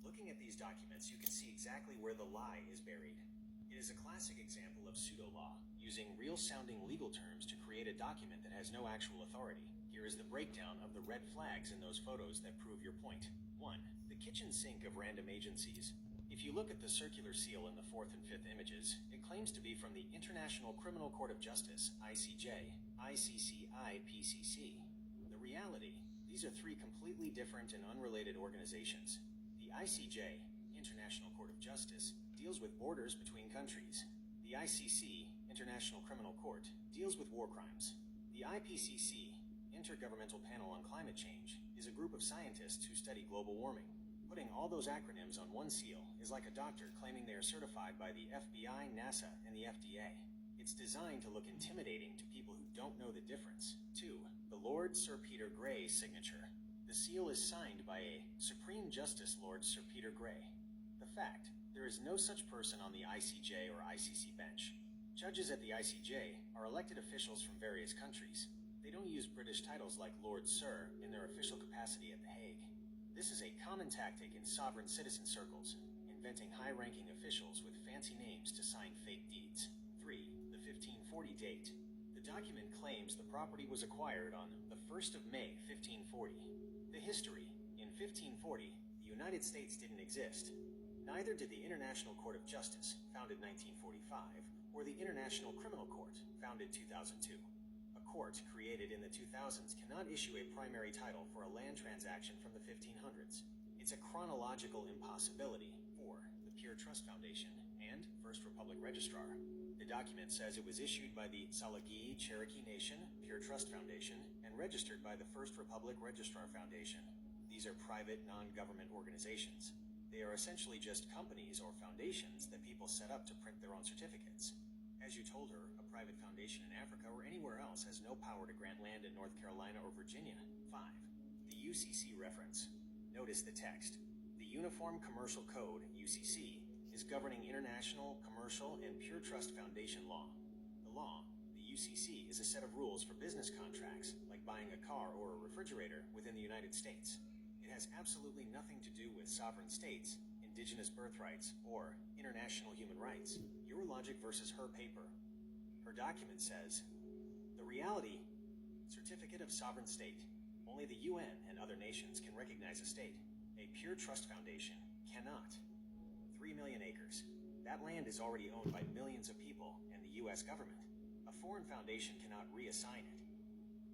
Looking at these documents, you can see exactly where the lie is buried. It is a classic example of pseudo-law, using real-sounding legal terms to create a document that has no actual authority. Here is the breakdown of the red flags in those photos that prove your point. 1. The kitchen sink of random agencies. If you look at the circular seal in the 4th and 5th images, it claims to be from the International Criminal Court of Justice, ICJ, ICCI, PCC. The reality, these are 3 completely different and unrelated organizations. The ICJ, International Court of Justice, deals with borders between countries. The ICC, International Criminal Court, deals with war crimes. The IPCC, Intergovernmental Panel on Climate Change, is a group of scientists who study global warming. Putting all those acronyms on one seal is like a doctor claiming they are certified by the FBI, NASA, and the FDA. It's designed to look intimidating to people who don't know the difference. 2. The Lord Sir Peter Grey signature. The seal is signed by a Supreme Justice Lord Sir Peter Grey. The fact, there is no such person on the ICJ or ICC bench. Judges at the ICJ are elected officials from various countries. They don't use British titles like Lord Sir in their official capacity at The Hague. This is a common tactic in sovereign citizen circles, inventing high-ranking officials with fancy names to sign fake deeds. 3. The 1540 date. The document claims the property was acquired on the 1st of May, 1540. The history. In 1540, the United States didn't exist. Neither did the International Court of Justice, founded 1945, or the International Criminal Court, founded 2002. A court created in the 2000s cannot issue a primary title for a land transaction from the 1500s. It's a chronological impossibility. 4. The Pure Trust Foundation and First Republic Registrar. The document says it was issued by the Tsalagi Cherokee Nation Pure Trust Foundation and registered by the First Republic Registrar Foundation. These are private, non-government organizations. They are essentially just companies or foundations that people set up to print their own certificates. As you told her, a private foundation in Africa or anywhere else has no power to grant land in North Carolina or Virginia. 5. The UCC reference. Notice the text. The Uniform Commercial Code, UCC, is governing international, commercial, and pure trust foundation law. The law, the UCC, is a set of rules for business contracts, like buying a car or a refrigerator within the United States. It has absolutely nothing to do with sovereign states, indigenous birthrights, or international human rights. Your logic versus her paper. Her document says, the reality, certificate of sovereign state. Only the UN and other nations can recognize a state. A pure trust foundation cannot. 3 million acres. That land is already owned by millions of people and the US government. A foreign foundation cannot reassign it.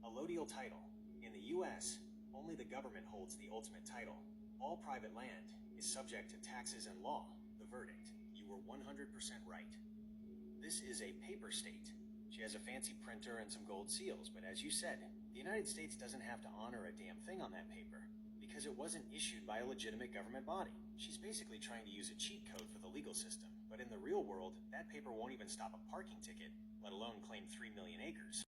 Allodial title. In the US, only the government holds the ultimate title. All private land is subject to taxes and law. The verdict. You were 100% right. This is a paper state. She has a fancy printer and some gold seals, but as you said, the United States doesn't have to honor a damn thing on that paper because it wasn't issued by a legitimate government body. She's basically trying to use a cheat code for the legal system, but in the real world, that paper won't even stop a parking ticket, let alone claim 3 million acres.